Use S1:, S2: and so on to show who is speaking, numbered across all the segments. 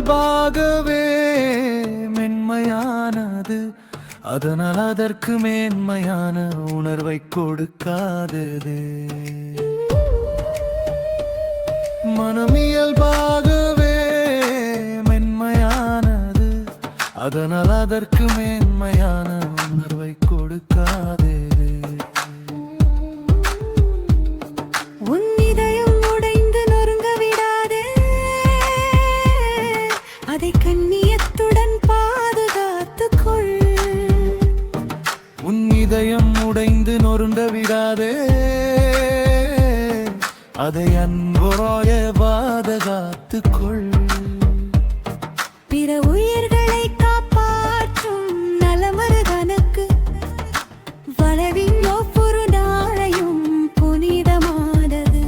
S1: இயல்பாகவே மென்மையானது, அதனால் அதற்கு மேன்மையான உணர்வை கொடுக்காதது. மனம் இயல்பாகவே மென்மையானது, அதனால் அதற்கு மேன்மையான உணர்வை கொடுக்காதது.
S2: உன் இதயம் உடைந்து நொறுங்க விடாதே, அதை கண்ணியத்துடன் பாதுகாத்துக்கொள்.
S1: உன் இதயம் உடைந்து நொறுங்க விடாதே, அதை அன்போய பாதுகாத்துக்கொள்.
S2: பிற உயிர்களை காப்பாற்றும் நலமருகனுக்கு வளவின் ஒவ்வொரு நாளையும் புனிதமானது.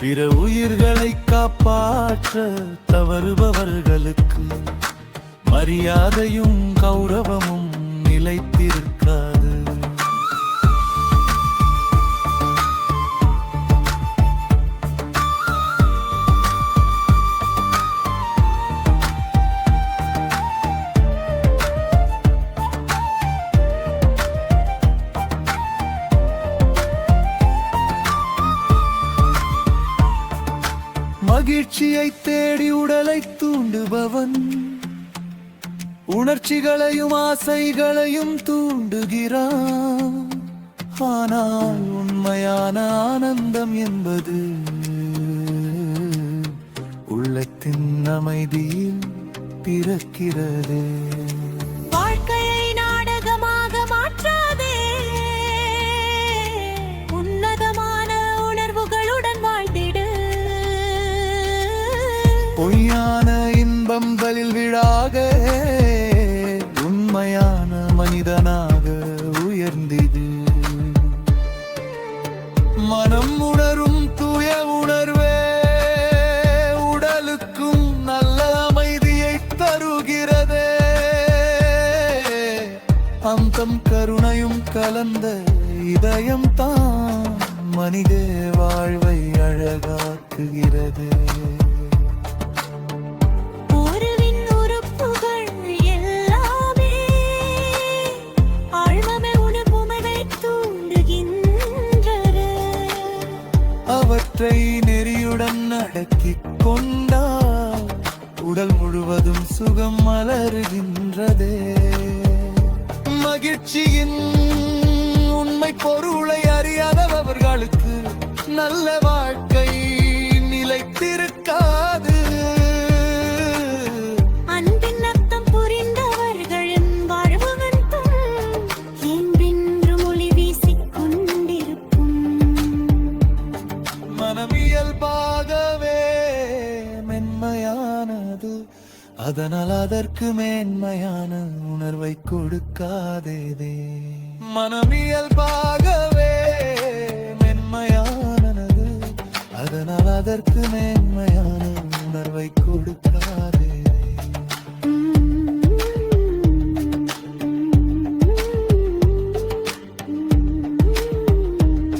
S1: பிற உயிர்களை காப்பாற்ற தவறுபவர்களுக்கு மரியாதையும் கௌரவமும் நிலைத்திருக்காது. மகிழ்ச்சியை தேடி உடலை தூண்டுபவன் உணர்ச்சிகளையும் ஆசைகளையும் தூண்டுகிறான். ஆனால் உண்மையான ஆனந்தம் என்பது உள்ளத்தின் அமைதியில் பிறக்கிறது.
S2: வாழ்க்கையை நாடகமாக மாற்றாதே, உன்னதமான உணர்வுகளுடன் வாழ்ந்திடு.
S1: பொய்யான இன்பங்களில் விழாக உண்மையான மனிதனாக உயர்ந்திடு. மனம் உணரும் தூய உணர்வே உடலுக்கும் நல்ல அமைதியை தருகிறதே. அந்தம் கருணையும் கலந்த இதயம் தான் மனித வாழ்வை அழகாக்குகிறது. அவற்றை நெறியுடன் அடக்கிக் கொண்டால் உடல் முழுவதும் சுகம் மலருகின்றதே. மகிழ்ச்சியின் உண்மை பொருளை அறியாதவர்களுக்கு நல்ல வாழ்க்கை நிலைத்திருக்காது.
S2: அன்பின் அர்த்தம் புரிந்தவர்களின் வாழ்வுகள் என்றென்றும் ஒளி வீசிக் கொண்டிருக்கும்.
S1: மனம் இயல்பாகவே மென்மையானது, அதனால் அதற்கு மேன்மையான உணர்வை கொடுக்காதே. மனம் இயல்பாகவே மென்மையானது, அதனால் அதற்கு